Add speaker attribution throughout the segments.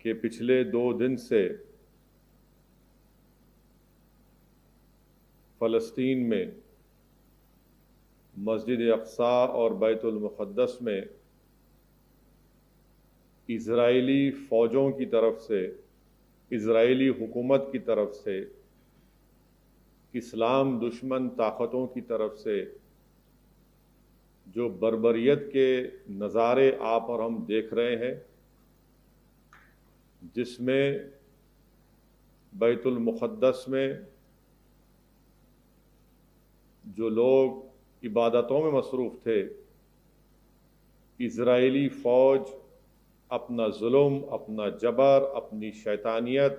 Speaker 1: کہ پچھلے 2 دن سے فلسطین میں مسجد اقصی اور بیت المقدس میں اسرائیلی فوجوں کی طرف سے، اسرائیلی حکومت کی طرف سے، اسلام دشمن طاقتوں کی طرف سے جو بربریت کے نظارے آپ اور ہم دیکھ رہے ہیں، جس میں بیت المقدس میں جو لوگ عبادتوں میں مصروف تھے، اسرائیلی فوج اپنا ظلم، اپنا جبر، اپنی شیطانیت،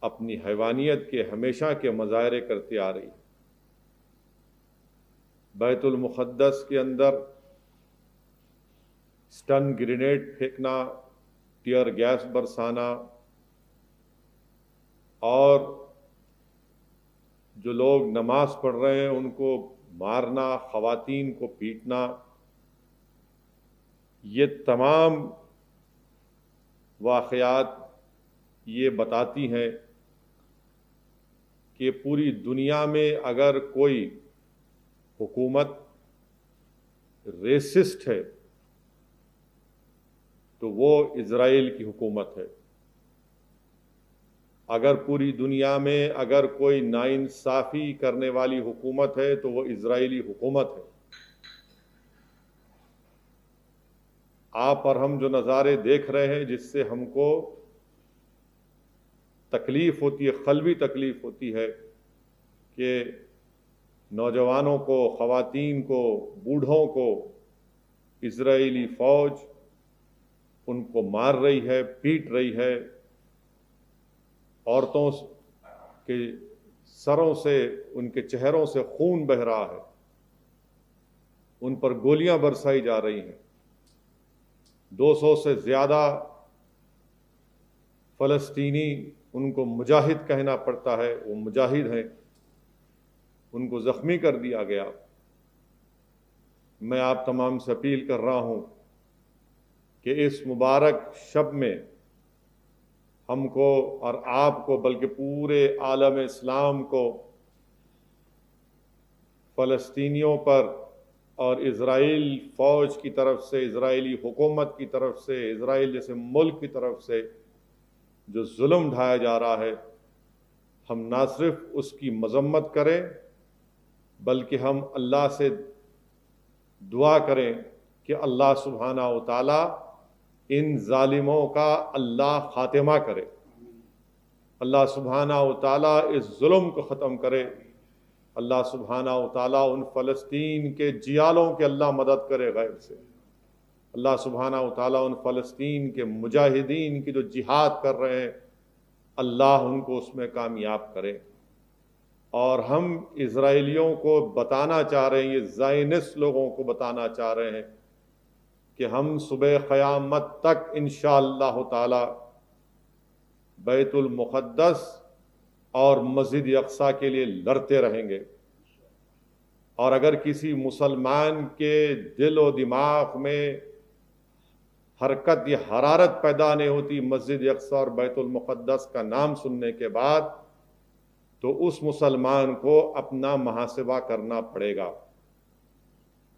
Speaker 1: اپنی حیوانیت کے ہمیشہ کے مظاہرے کرتی آ رہی ہے۔ بیت المقدس کے اندر اسٹن گرینیڈ پھینکنا، ٹیئر گیس برسانا، اور جو لوگ نماز پڑھ رہے ہیں ان کو مارنا، خواتین کو پیٹنا، یہ تمام واقعات یہ بتاتی ہیں کہ پوری دنیا میں اگر کوئی حکومت ریسسٹ ہے تو وہ اسرائیل کی حکومت ہے۔ اگر پوری دنیا میں اگر کوئی ناانصافی کرنے والی حکومت ہے تو وہ اسرائیلی حکومت ہے۔ آپ اور ہم جو نظارے دیکھ رہے ہیں، جس سے ہم کو تکلیف ہوتی ہے، قلبی تکلیف ہوتی ہے کہ نوجوانوں کو، خواتین کو، بوڑھوں کو اسرائیلی فوج ان کو مار رہی ہے، پیٹ رہی ہے، عورتوں کے سروں سے، ان کے چہروں سے خون بہہ رہا ہے، ان پر گولیاں برسائی جا رہی ہیں۔ 200 سے زیادہ فلسطینی، ان کو مجاہد کہنا پڑتا ہے، وہ مجاہد ہیں، ان کو زخمی کر دیا گیا۔ میں آپ تمام سے اپیل کر رہا ہوں کہ اس مبارک شب میں ہم کو اور آپ کو، بلکہ پورے عالم اسلام کو فلسطینیوں پر اور اسرائیل فوج کی طرف سے، اسرائیلی حکومت کی طرف سے، اسرائیل جیسے ملک کی طرف سے جو ظلم ڈھایا جا رہا ہے، ہم نہ صرف اس کی مذمت کریں بلکہ ہم اللہ سے دعا کریں کہ اللہ سبحانہ و تعالی ان ظالموں کا اللہ خاتمہ کرے، اللہ سبحانہ و تعالی اس ظلم کو ختم کرے، اللہ سبحانہ و تعالی ان فلسطین کے جیالوں کے اللہ مدد کرے غیب سے، اللہ سبحانہ و تعالی ان فلسطین کے مجاہدین کی جو جہاد کر رہے ہیں، اللہ ان کو اس میں کامیاب کرے۔ اور ہم اسرائیلیوں کو بتانا چاہ رہے ہیں، یہ زائنسٹ لوگوں کو بتانا چاہ رہے ہیں کہ ہم صبح قیامت تک انشاءاللہ تعالی بیت المقدس اور مسجد اقصی کے لیے لڑتے رہیں گے۔ اور اگر کسی مسلمان کے دل و دماغ میں حرکت یا حرارت پیدا نہیں ہوتی مسجد اقصی اور بیت المقدس کا نام سننے کے بعد، تو اس مسلمان کو اپنا محاسبہ کرنا پڑے گا۔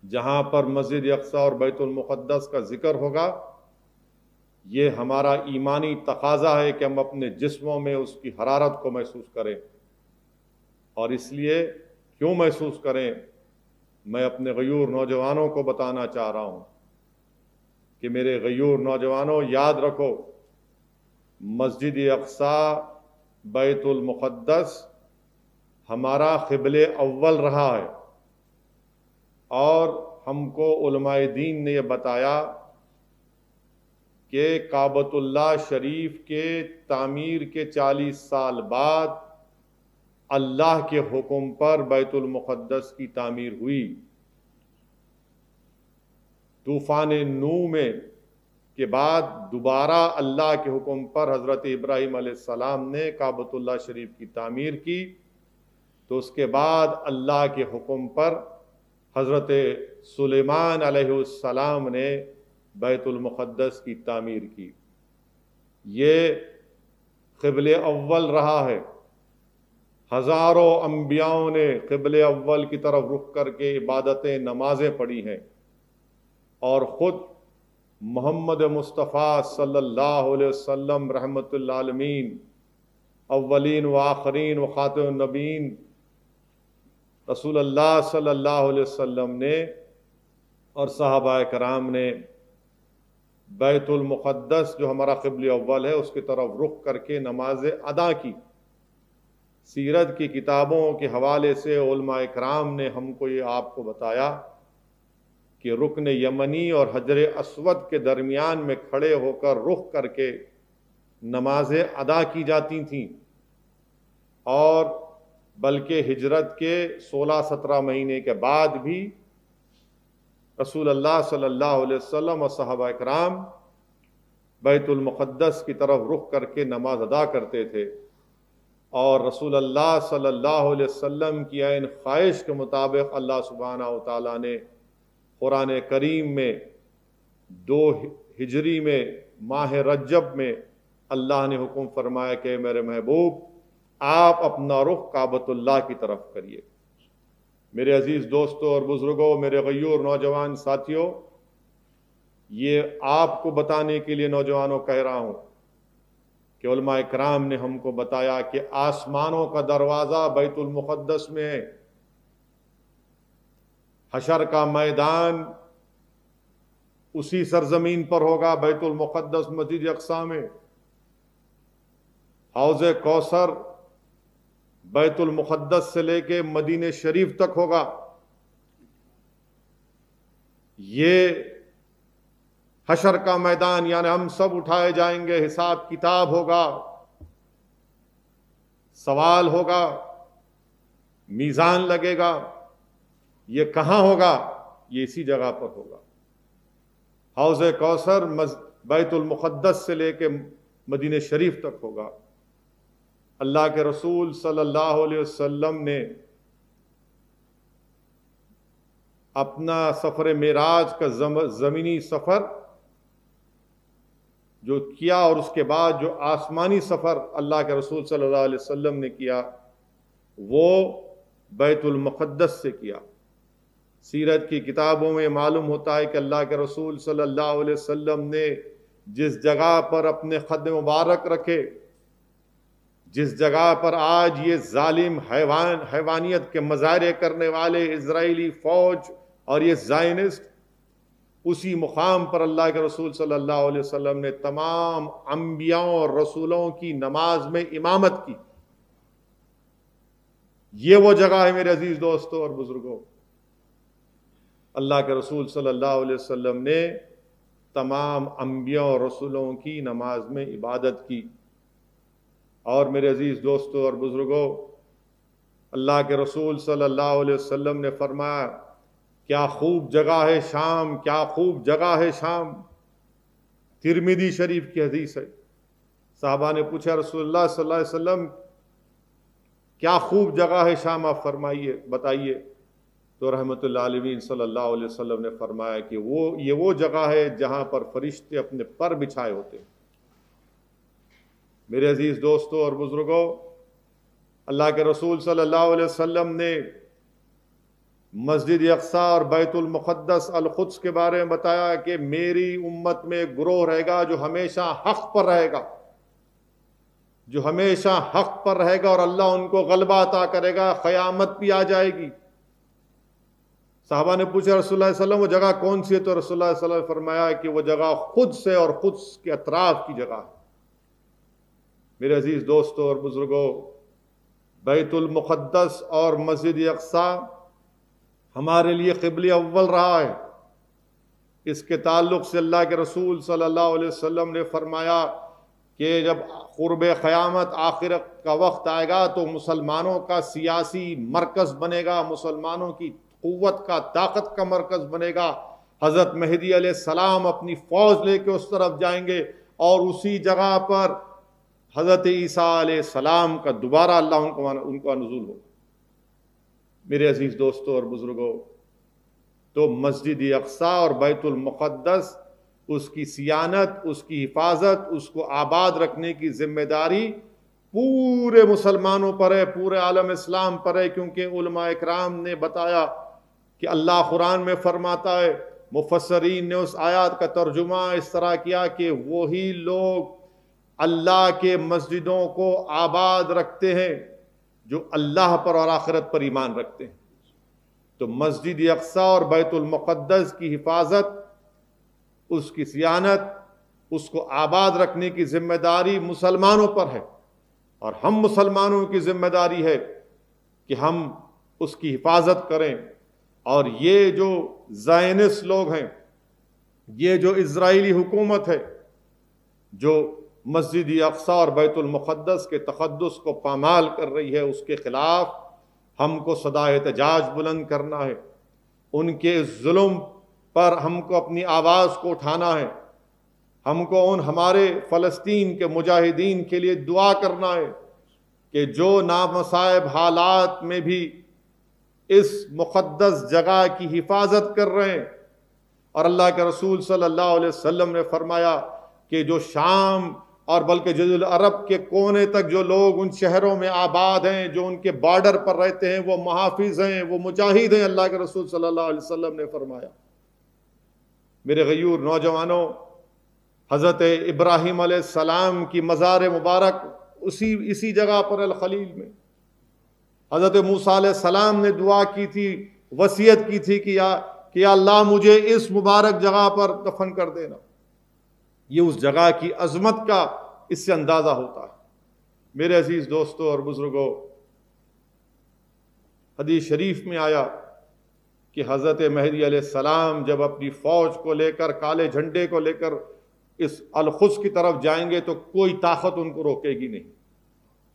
Speaker 1: جہاں پر مسجد اقصی اور بیت المقدس کا ذکر ہوگا، یہ ہمارا ایمانی تقاضا ہے کہ ہم اپنے جسموں میں اس کی حرارت کو محسوس کریں۔ اور اس لیے کیوں محسوس کریں؟ میں اپنے غیور نوجوانوں کو بتانا چاہ رہا ہوں کہ میرے غیور نوجوانوں، یاد رکھو، مسجد اقصی، بیت المقدس ہمارا قبلہ اول رہا ہے، اور ہم کو علماء دین نے یہ بتایا کہ کعبۃ اللہ شریف کے تعمیر کے 40 سال بعد اللہ کے حکم پر بیت المقدس کی تعمیر ہوئی۔ طوفان نوح میں کے بعد دوبارہ اللہ کے حکم پر حضرت ابراہیم علیہ السلام نے کعبۃ اللہ شریف کی تعمیر کی، تو اس کے بعد اللہ کے حکم پر حضرت سلیمان علیہ السلام نے بیت المقدس کی تعمیر کی۔ یہ قبلِ اول رہا ہے۔ ہزاروں انبیاؤں نے قبلِ اول کی طرف رخ کر کے عبادتیں، نمازیں پڑھی ہیں، اور خود محمد مصطفیٰ صلی اللہ علیہ وسلم رحمت للعالمین، اولین و آخرین و خاتم النبیین رسول اللہ صلی اللہ علیہ وسلم نے اور صحابہ کرام نے بیت المقدس جو ہمارا قبلہ اول ہے اس کی طرف رخ کر کے نمازیں ادا کی۔ سیرت کی کتابوں کے حوالے سے علماء کرام نے ہم کو یہ آپ کو بتایا کہ رکن یمنی اور حجر اسود کے درمیان میں کھڑے ہو کر رخ کر کے نمازیں ادا کی جاتی تھیں، اور بلکہ ہجرت کے 16-17 مہینے کے بعد بھی رسول اللہ صلی اللہ علیہ وسلم اور صحابہ کرام بیت المقدس کی طرف رخ کر کے نماز ادا کرتے تھے، اور رسول اللہ صلی اللہ علیہ وسلم کی عین خواہش کے مطابق اللہ سبحانہ و تعالیٰ نے قرآن کریم میں 2 ہجری میں ماہ رجب میں اللہ نے حکم فرمایا کہ میرے محبوب آپ اپنا رخ کعبۃ اللہ کی طرف کریے۔ میرے عزیز دوستوں اور بزرگوں، میرے غیور نوجوان ساتھیوں، یہ آپ کو بتانے کے لیے نوجوانوں کہہ رہا ہوں کہ علماء کرام نے ہم کو بتایا کہ آسمانوں کا دروازہ بیت المقدس میں ہے، حشر کا میدان اسی سرزمین پر ہوگا، بیت المقدس مسجد اقصی میں، حوض کوثر بیت المقدس سے لے کے مدینہ شریف تک ہوگا۔ یہ حشر کا میدان، یعنی ہم سب اٹھائے جائیں گے، حساب کتاب ہوگا، سوال ہوگا، میزان لگے گا۔ یہ کہاں ہوگا؟ یہ اسی جگہ پر ہوگا۔ حوض کوثر بیت المقدس سے لے کے مدینہ شریف تک ہوگا۔ اللہ کے رسول صلی اللہ علیہ وسلم نے اپنا سفر معراج کا زمینی سفر جو کیا، اور اس کے بعد جو آسمانی سفر اللہ کے رسول صلی اللہ علیہ وسلم نے کیا، وہ بیت المقدس سے کیا۔ سیرت کی کتابوں میں معلوم ہوتا ہے کہ اللہ کے رسول صلی اللہ علیہ وسلم نے جس جگہ پر اپنے خد مبارک رکھے، جس جگہ پر آج یہ ظالم حیوانیت کے مظاہرے کرنے والے اسرائیلی فوج اور یہ زائنسٹ، اسی مقام پر اللہ کے رسول صلی اللہ علیہ وسلم نے تمام انبیاءوں اور رسولوں کی نماز میں امامت کی۔ یہ وہ جگہ ہے میرے عزیز دوستوں اور بزرگوں، اللہ کے رسول صلی اللہ علیہ وسلم نے تمام انبیاء اور رسولوں کی نماز میں عبادت کی۔ اور میرے عزیز دوستوں اور بزرگوں، اللہ کے رسول صلی اللہ علیہ وسلم نے فرمایا، کیا خوب جگہ ہے شام، کیا خوب جگہ ہے شام۔ ترمذی شریف کی حدیث ہے۔ صحابہ نے پوچھا رسول اللہ صلی اللہ علیہ وسلم کیا خوب جگہ ہے شام، آپ فرمائیے، بتائیے۔ تو رحمت اللہ علیہ صلی اللہ علیہ وسلم نے فرمایا کہ یہ وہ جگہ ہے جہاں پر فرشتے اپنے پر بچھائے ہوتے ہیں۔ میرے عزیز دوستوں اور بزرگوں، اللہ کے رسول صلی اللہ علیہ وسلم نے مسجد اقصی اور بیت المقدس القدس کے بارے میں بتایا کہ میری امت میں گروہ رہے گا جو ہمیشہ حق پر رہے گا، جو ہمیشہ حق پر رہے گا، اور اللہ ان کو غلبہ عطا کرے گا، قیامت بھی آ جائے گی۔ صحابہ نے پوچھا رسول اللہ صلی اللہ علیہ وسلم وہ جگہ کون سی ہے؟ تو رسول اللہ صلی اللہ علیہ وسلم نے فرمایا کہ وہ جگہ خود سے اور خود کے اطراف کی جگہ ہے۔ میرے عزیز دوستوں اور بزرگوں، بیت المقدس اور مسجد اقصی ہمارے لیے قبلہ اول رہا ہے۔ اس کے تعلق سے اللہ کے رسول صلی اللہ علیہ وسلم نے فرمایا کہ جب قرب قیامت آخرت کا وقت آئے گا تو مسلمانوں کا سیاسی مرکز بنے گا، مسلمانوں کی قوت کا، طاقت کا مرکز بنے گا۔ حضرت مہدی علیہ السلام اپنی فوج لے کے اس طرف جائیں گے، اور اسی جگہ پر حضرت عیسیٰ علیہ السلام کا دوبارہ اللہ ان کا نزول ہوگا۔ میرے عزیز دوستوں اور بزرگوں، تو مسجد اقصی اور بیت المقدس اس کی صیانت، اس کی حفاظت، اس کو آباد رکھنے کی ذمہ داری پورے مسلمانوں پر ہے، پورے عالم اسلام پر ہے، کیونکہ علماء اکرام نے بتایا کہ اللہ قرآن میں فرماتا ہے، مفسرین نے اس آیات کا ترجمہ اس طرح کیا کہ وہی لوگ اللہ کے مسجدوں کو آباد رکھتے ہیں جو اللہ پر اور آخرت پر ایمان رکھتے ہیں۔ تو مسجد اقصی اور بیت المقدس کی حفاظت، اس کی صیانت، اس کو آباد رکھنے کی ذمہ داری مسلمانوں پر ہے، اور ہم مسلمانوں کی ذمہ داری ہے کہ ہم اس کی حفاظت کریں۔ اور یہ جو زائنسٹ لوگ ہیں، یہ جو اسرائیلی حکومت ہے جو مسجد اقصی اور بیت المقدس کے تقدس کو پامال کر رہی ہے، اس کے خلاف ہم کو صدائے احتجاج بلند کرنا ہے۔ ان کے ظلم پر ہم کو اپنی آواز کو اٹھانا ہے۔ ہم کو ان ہمارے فلسطین کے مجاہدین کے لیے دعا کرنا ہے کہ جو نامصائب حالات میں بھی اس مقدس جگہ کی حفاظت کر رہے ہیں۔ اور اللہ کے رسول صلی اللہ علیہ وسلم نے فرمایا کہ جو شام اور بلکہ جزیرۃ العرب کے کونے تک جو لوگ ان شہروں میں آباد ہیں، جو ان کے بارڈر پر رہتے ہیں، وہ محافظ ہیں، وہ مجاہد ہیں، اللہ کے رسول صلی اللہ علیہ وسلم نے فرمایا۔ میرے غیور نوجوانوں، حضرت ابراہیم علیہ السلام کی مزار مبارک اسی جگہ پر الخلیل میں، حضرت موسیٰ علیہ السلام نے دعا کی تھی، وصیت کی تھی کہ یا اللہ مجھے اس مبارک جگہ پر دفن کر دینا۔ یہ اس جگہ کی عظمت کا اس سے اندازہ ہوتا ہے۔ میرے عزیز دوستوں اور بزرگوں، حدیث شریف میں آیا کہ حضرت مہدی علیہ السلام جب اپنی فوج کو لے کر، کالے جھنڈے کو لے کر اس القدس کی طرف جائیں گے تو کوئی طاقت ان کو روکے گی نہیں،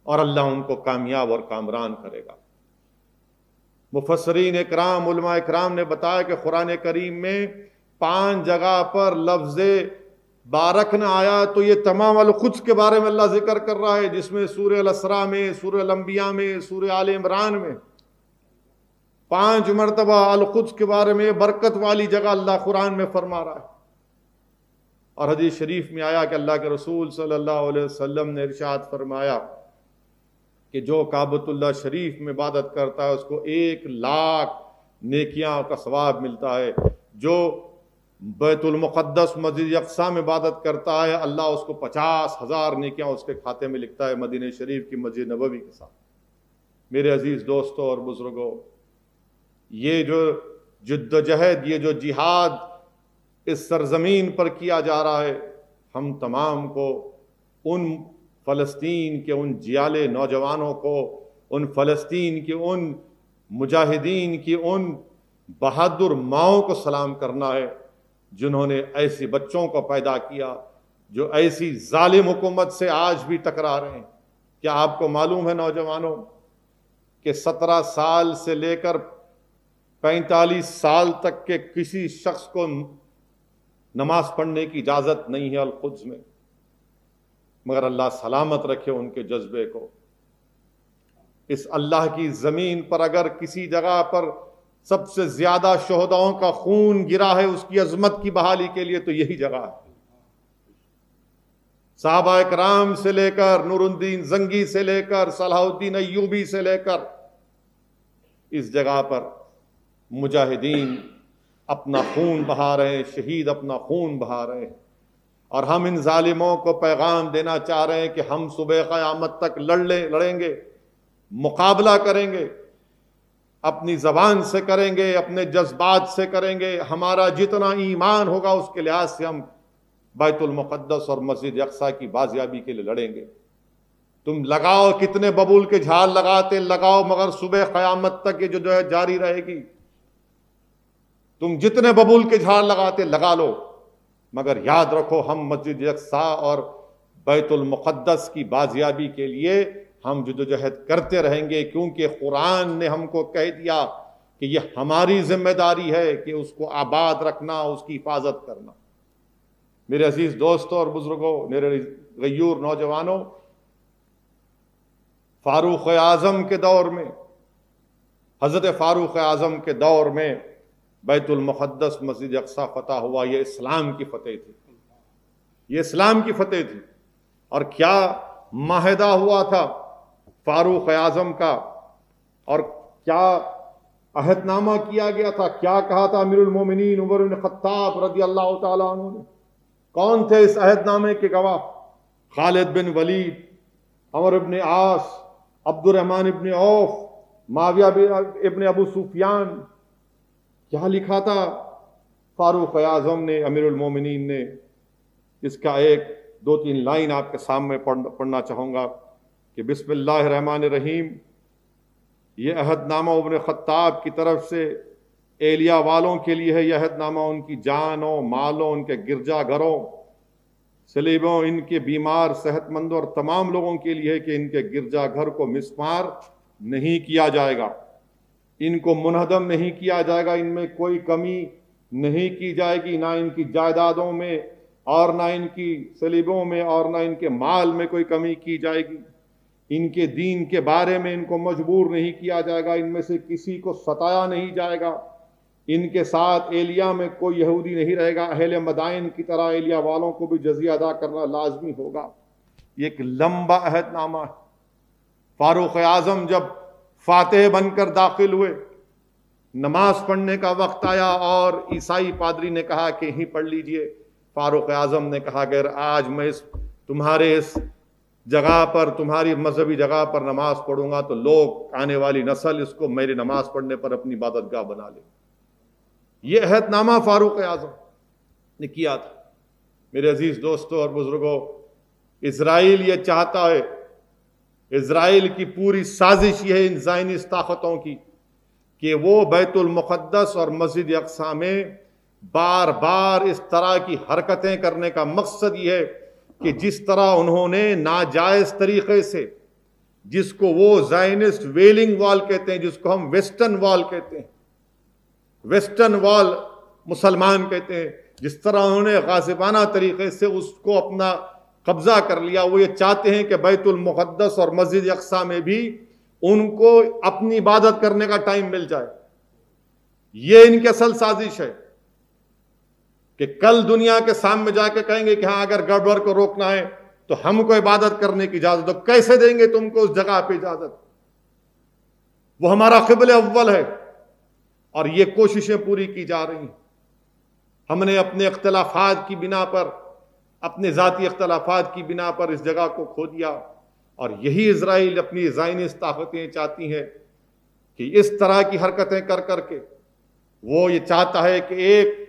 Speaker 1: اور اللہ ان کو کامیاب اور کامران کرے گا۔ مفسرین اکرام، علماء اکرام نے بتایا کہ قرآن کریم میں 5 جگہ پر لفظ بارک نہ آیا تو یہ تمام القدس کے بارے میں اللہ ذکر کر رہا ہے، جس میں سورہ الاسراء میں، سورہ الانبیاء میں، سورہ آل عمران میں 5 مرتبہ القدس کے بارے میں برکت والی جگہ اللہ قرآن میں فرما رہا ہے۔ اور حدیث شریف میں آیا کہ اللہ کے رسول صلی اللہ علیہ وسلم نے ارشاد فرمایا کہ جو کعبۃ اللہ شریف میں عبادت کرتا ہے اس کو 1,00,000 نیکیاں کا ثواب ملتا ہے، جو بیت المقدس مسجد اقصی میں عبادت کرتا ہے اللہ اس کو 50,000 نیکیاں اس کے کھاتے میں لکھتا ہے، مدینہ شریف کی مسجد نبوی کے ساتھ۔ میرے عزیز دوستوں اور بزرگوں، یہ جو جد و جہد، یہ جو جہاد اس سرزمین پر کیا جا رہا ہے، ہم تمام کو ان فلسطین کے ان جیالے نوجوانوں کو، ان فلسطین کے ان مجاہدین کی ان بہادر ماؤں کو سلام کرنا ہے جنہوں نے ایسے بچوں کو پیدا کیا جو ایسی ظالم حکومت سے آج بھی ٹکرا رہے ہیں۔ کیا آپ کو معلوم ہے نوجوانوں کہ 17 سال سے لے کر 45 سال تک کے کسی شخص کو نماز پڑھنے کی اجازت نہیں ہے القدس میں، مگر اللہ سلامت رکھے ان کے جذبے کو۔ اس اللہ کی زمین پر اگر کسی جگہ پر سب سے زیادہ شہداؤں کا خون گرا ہے اس کی عظمت کی بحالی کے لیے تو یہی جگہ ہے۔ صحابہ اکرام سے لے کر نور الدین زنگی سے لے کر صلاح الدین ایوبی سے لے کر اس جگہ پر مجاہدین اپنا خون بہا رہے ہیں، شہید اپنا خون بہا رہے ہیں، اور ہم ان ظالموں کو پیغام دینا چاہ رہے ہیں کہ ہم صبح قیامت تک لڑیں گے، مقابلہ کریں گے، اپنی زبان سے کریں گے، اپنے جذبات سے کریں گے، ہمارا جتنا ایمان ہوگا اس کے لحاظ سے ہم بیت المقدس اور مسجد اقصی کی بازیابی کے لیے لڑیں گے۔ تم لگاؤ، کتنے ببول کے جھاڑ لگاتے لگاؤ، مگر صبح قیامت تک یہ جو ہے جاری رہے گی۔ تم جتنے ببول کے جھاڑ لگاتے لگا لو، مگر یاد رکھو ہم مسجد اقصی اور بیت المقدس کی بازیابی کے لیے ہم جدوجہد کرتے رہیں گے، کیونکہ قرآن نے ہم کو کہہ دیا کہ یہ ہماری ذمہ داری ہے کہ اس کو آباد رکھنا، اس کی حفاظت کرنا۔ میرے عزیز دوستوں اور بزرگوں، میرے غیور نوجوانوں، فاروق اعظم کے دور میں، حضرت فاروق اعظم کے دور میں بیت المقدس مسجد اقصی فتح ہوا۔ یہ اسلام کی فتح تھی۔ یہ اسلام کی فتح تھی. اور کیا معاہدہ ہوا تھا فاروق اعظم کا، اور کیا عہد نامہ کیا گیا تھا، کیا کہا تھا امیر المومنین عمر بن خطاب رضی اللہ تعالیٰ عنہ نے؟ کون تھے اس عہد نامے کے گواہ؟ خالد بن ولید، عمر بن عاص، عبد الرحمن بن عوف، معاویہ ابن ابو سفیان. کیا لکھا تھا فاروق اعظم نے، امیر المومنین نے؟ اس کا ایک دو تین لائن آپ کے سامنے پڑھنا چاہوں گا کہ بسم اللہ الرحمن الرحیم. یہ عہد نامہ ابن خطاب کی طرف سے ایلیا والوں کے لیے ہے. یہ عہد نامہ ان کی جانوں، مالوں، ان کے گرجا گھروں، سلیبوں، ان کے بیمار، صحت مندوں اور تمام لوگوں کے لیے ہے کہ ان کے گرجا گھر کو مسمار نہیں کیا جائے گا، ان کو منہدم نہیں کیا جائے گا، ان میں کوئی کمی نہیں کی جائے گی، نہ ان کی جائیدادوں میں اور نہ ان کی سلیبوں میں اور نہ ان کے مال میں کوئی کمی کی جائے گی. ان کے دین کے بارے میں ان کو مجبور نہیں کیا جائے گا، ان میں سے کسی کو ستایا نہیں جائے گا. ان کے ساتھ ایلیا میں کوئی یہودی نہیں رہے گا. اہل مدائن کی طرح ایلیا والوں کو بھی جزیہ ادا کرنا لازمی ہوگا. یہ ایک لمبا عہد نامہ ہے. فاروق اعظم جب فاتح بن کر داخل ہوئے، نماز پڑھنے کا وقت آیا اور عیسائی پادری نے کہا کہ یہیں پڑھ لیجئے. فاروق اعظم نے کہا کہ آج میں تمہارے اس جگہ پر، تمہاری مذہبی جگہ پر نماز پڑھوں گا تو لوگ، آنے والی نسل اس کو میری نماز پڑھنے پر اپنی عبادت گاہ بنا لے. یہ عہد نامہ فاروق اعظم نے کیا تھا. میرے عزیز دوستوں اور بزرگوں، اسرائیل یہ چاہتا ہے، اسرائیل کی پوری سازش یہ ہے ان زائنسٹ طاقتوں کی کہ وہ بیت المقدس اور مسجد اقصی میں بار بار اس طرح کی حرکتیں کرنے کا مقصد یہ ہے کہ جس طرح انہوں نے ناجائز طریقے سے، جس کو وہ زائنسٹ ویلنگ وال کہتے ہیں، جس کو ہم ویسٹرن وال کہتے ہیں، ویسٹرن وال مسلمان کہتے ہیں، جس طرح انہوں نے غاصبانہ طریقے سے اس کو اپنا قبضہ کر لیا، وہ یہ چاہتے ہیں کہ بیت المقدس اور مسجد اقصی میں بھی ان کو اپنی عبادت کرنے کا ٹائم مل جائے. یہ ان کی اصل سازش ہے کہ کل دنیا کے سامنے جا کے کہیں گے کہ ہاں اگر گڑبڑ کو روکنا ہے تو ہم کو عبادت کرنے کی اجازت دو. کیسے دیں گے تم کو اس جگہ پہ اجازت؟ وہ ہمارا قبلہ اول ہے اور یہ کوششیں پوری کی جا رہی ہیں. ہم نے اپنے اختلافات کی بنا پر، اپنے ذاتی اختلافات کی بنا پر اس جگہ کو کھو دیا، اور یہی اسرائیل اپنی زائنسٹ طاقتیں چاہتی ہیں کہ اس طرح کی حرکتیں کر کر کے وہ یہ چاہتا ہے کہ ایک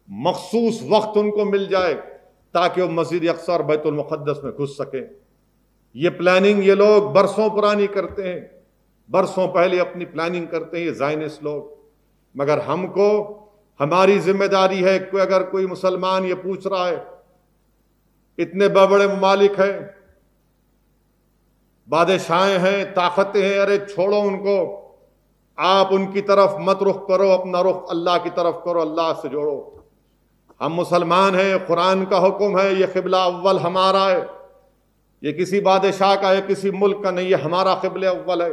Speaker 1: مخصوص وقت ان کو مل جائے تاکہ وہ مسجد اقصی اور بیت المقدس میں گھس سکیں. یہ پلاننگ یہ لوگ برسوں پرانی کرتے ہیں، برسوں پہلے اپنی پلاننگ کرتے ہیں یہ زائنسٹ لوگ. مگر ہم کو، ہماری ذمہ داری ہے کہ اگر کوئی مسلمان یہ پوچھ رہا ہے، اتنے بڑے ممالک ہیں، بادشاہیں ہیں، طاقتیں ہیں، ارے چھوڑو ان کو، آپ ان کی طرف مت رخ کرو، اپنا رخ اللہ کی طرف کرو، اللہ سے جوڑو. ہم مسلمان ہیں، قرآن کا حکم ہے، یہ قبلہ اول ہمارا ہے، یہ کسی بادشاہ کا ہے، کسی ملک کا نہیں، یہ ہمارا قبلہ اول ہے.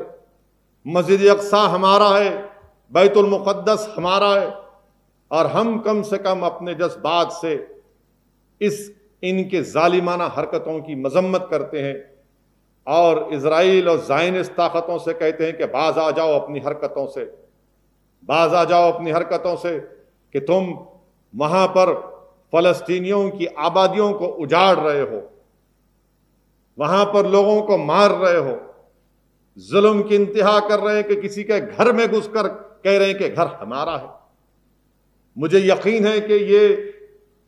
Speaker 1: مسجد اقصی ہمارا ہے، بیت المقدس ہمارا ہے، اور ہم کم سے کم اپنے جذبات سے ان کے ظالمانہ حرکتوں کی مذمت کرتے ہیں اور اسرائیل اور زائنسٹ طاقتوں سے کہتے ہیں کہ باز آ جاؤ اپنی حرکتوں سے، باز آ جاؤ اپنی حرکتوں سے کہ تم وہاں پر فلسطینیوں کی آبادیوں کو اجاڑ رہے ہو، وہاں پر لوگوں کو مار رہے ہو، ظلم کی انتہا کر رہے ہیں کہ کسی کے گھر میں گھس کر کہہ رہے ہیں کہ گھر ہمارا ہے. مجھے یقین ہے کہ یہ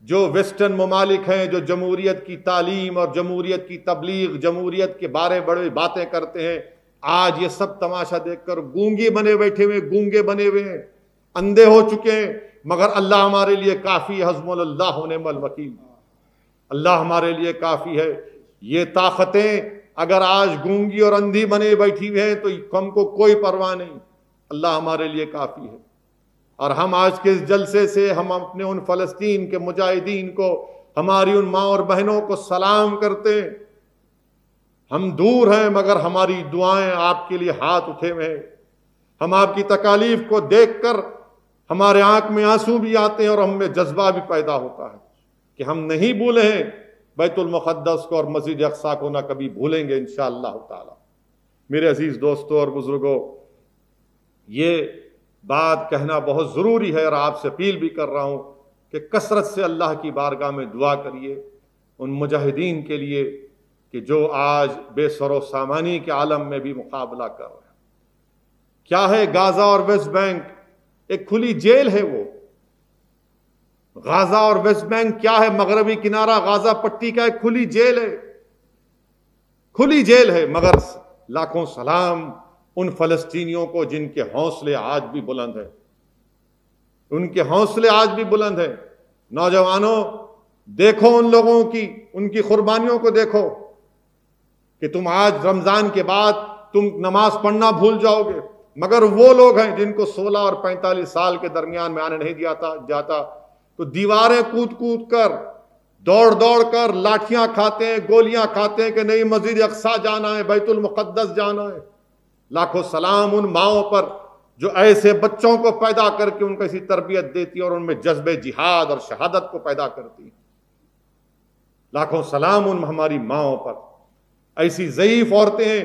Speaker 1: جو ویسٹرن ممالک ہیں، جو جمہوریت کی تعلیم اور جمہوریت کی تبلیغ، جمہوریت کے بارے بڑے باتیں کرتے ہیں، آج یہ سب تماشا دیکھ کر گونگے بنے بیٹھے ہوئے، گونگے بنے ہوئے ہیں، اندھے ہو چکے ہیں. مگر اللہ ہمارے لیے کافی ہے، حسبنا اللہ ونعم الوکیل. اللہ ہمارے لیے کافی ہے. یہ طاقتیں اگر آج گونگی اور اندھی بنے بیٹھی ہوئی ہیں تو ہم کو کوئی پرواہ نہیں، اللہ ہمارے لیے کافی ہے. اور ہم آج کے اس جلسے سے ہم اپنے ان فلسطین کے مجاہدین کو، ہماری ان ماں اور بہنوں کو سلام کرتے ہیں. ہم دور ہیں مگر ہماری دعائیں آپ کے لیے ہاتھ اٹھے ہوئے ہیں. ہم آپ کی تکالیف کو دیکھ کر ہمارے آنکھ میں آنسو بھی آتے ہیں اور ہم میں جذبہ بھی پیدا ہوتا ہے کہ ہم نہیں بھولے ہیں بیت المقدس کو اور مسجد اقصیٰ کو نہ کبھی بھولیں گے انشاءاللہ تعالی۔ میرے عزیز دوستوں اور بزرگوں، یہ بات کہنا بہت ضروری ہے اور آپ سے اپیل بھی کر رہا ہوں کہ کثرت سے اللہ کی بارگاہ میں دعا کریے ان مجاہدین کے لیے کہ جو آج بے سر و سامانی کے عالم میں بھی مقابلہ کر رہے ہیں۔ کیا ہے غازہ اور ویسٹ بینک؟ ایک کھلی جیل ہے وہ۔ غازہ اور ویسٹ بینک کیا ہے؟ مغربی کنارہ غازہ پٹی کا ایک کھلی جیل ہے، کھلی جیل ہے۔ مگر لاکھوں سلام ان فلسطینیوں کو جن کے حوصلے آج بھی بلند ہیں، ان کے حوصلے آج بھی بلند ہیں۔ نوجوانوں، دیکھو ان لوگوں کی، ان کی قربانیوں کو دیکھو کہ تم آج رمضان کے بعد تم نماز پڑھنا بھول جاؤ گے، مگر وہ لوگ ہیں جن کو 16 اور 45 سال کے درمیان میں آنے نہیں جاتا تو دیواریں کود کود کر، دوڑ دوڑ کر لاٹھیاں کھاتے ہیں، گولیاں کھاتے ہیں کہ نہیں مسجد اقصیٰ جانا ہے، بیت المقدس جانا ہے۔ لاکھوں سلام ان ماؤں پر جو ایسے بچوں کو پیدا کر کے ان کو ایسی تربیت دیتی اور ان میں جذبہ جہاد اور شہادت کو پیدا کرتی۔ لاکھوں سلام ان ہماری ماؤں پر۔ ایسی ضعیف عورتیں ہیں،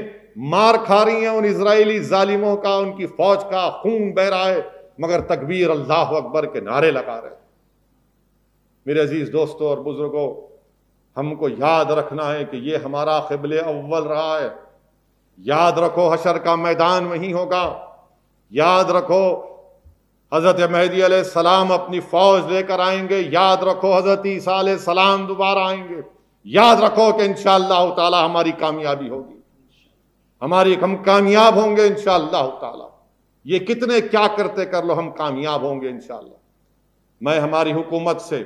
Speaker 1: مار کھا رہی ہیں ان اسرائیلی ظالموں کا، ان کی فوج کا خون بہ رہا ہے، مگر تکبیر اللہ اکبر کے نعرے لگا رہے ہیں۔ میرے عزیز دوستوں اور بزرگوں، ہم کو یاد رکھنا ہے کہ یہ ہمارا قبلہ اول رہا ہے۔ یاد رکھو حشر کا میدان وہیں ہوگا۔ یاد رکھو حضرت مہدی علیہ السلام اپنی فوج لے کر آئیں گے۔ یاد رکھو حضرت عیسیٰ علیہ السلام دوبارہ آئیں گے۔ یاد رکھو کہ انشاءاللہ تعالی ہماری کامیابی ہوگی، ہم کامیاب ہوں گے انشاءاللہ تعالی۔ یہ کتنے کیا کرتے کر لو، ہم کامیاب ہوں گے انشاءاللہ۔ میں ہماری حکومت سے،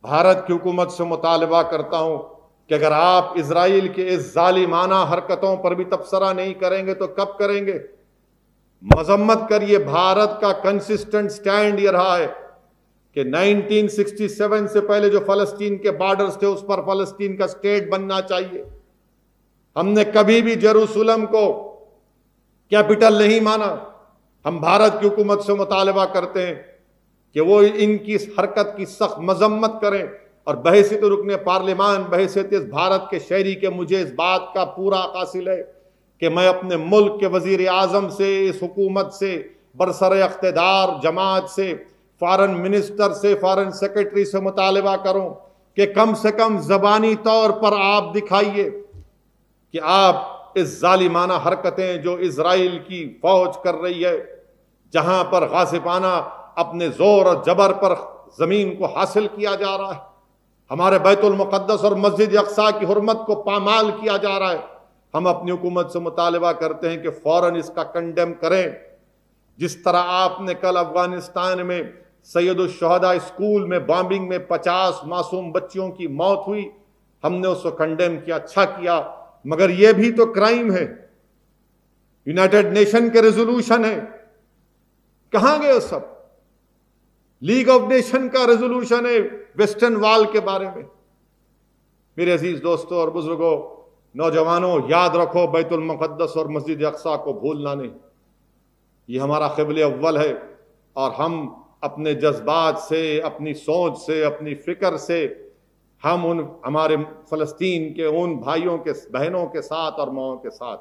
Speaker 1: بھارت کی حکومت سے مطالبہ کرتا ہوں کہ اگر آپ اسرائیل کے اس ظالمانہ حرکتوں پر بھی تبصرہ نہیں کریں گے تو کب کریں گے؟ مذمت کریے۔ بھارت کا کنسسٹنٹ سٹینڈ یہ رہا ہے کہ 1967 سے پہلے جو فلسطین کے بارڈرز تھے اس پر فلسطین کا سٹیٹ بننا چاہیے۔ ہم نے کبھی بھی جیروسلم کو کیپٹل نہیں مانا۔ ہم بھارت کی حکومت سے مطالبہ کرتے ہیں کہ وہ ان کی اس حرکت کی سخت مذمت کریں، اور بحیثیت رکن پارلیمان، بحیثیت اس بھارت کے شہری کے مجھے اس بات کا پورا حاصل ہے کہ میں اپنے ملک کے وزیر اعظم سے، اس حکومت سے، برسر اقتدار جماعت سے، فارن منسٹر سے، فارن سیکرٹری سے مطالبہ کروں کہ کم سے کم زبانی طور پر آپ دکھائیے کہ آپ اس ظالمانہ حرکتیں جو اسرائیل کی فوج کر رہی ہے، جہاں پر غاصبانہ اپنے زور اور جبر پر زمین کو حاصل کیا جا رہا ہے، ہمارے بیت المقدس اور مسجد اقصیٰ کی حرمت کو پامال کیا جا رہا ہے، ہم اپنی حکومت سے مطالبہ کرتے ہیں کہ فوراً اس کا کنڈیم کریں۔ جس طرح آپ نے کل افغانستان میں سید الشہداء اسکول میں بامبنگ میں 50 معصوم بچیوں کی موت ہوئی، ہم نے اس کو کنڈیم کیا، اچھا کیا، مگر یہ بھی تو کرائم ہے، یونائٹڈ نیشن کے ریزولوشن ہے، کہاں گئے سب؟ لیگ آف نیشن کا ریزولوشن ہے ویسٹرن وال کے بارے میں۔ میرے عزیز دوستوں اور بزرگوں، نوجوانوں، یاد رکھو بیت المقدس اور مسجد اقصیٰ کو بھولنا نہیں۔ یہ ہمارا قبلہ اول ہے، اور ہم اپنے جذبات سے، اپنی سوچ سے، اپنی فکر سے ہم ہمارے فلسطین کے ان بھائیوں کے، بہنوں کے ساتھ اور ماؤں کے ساتھ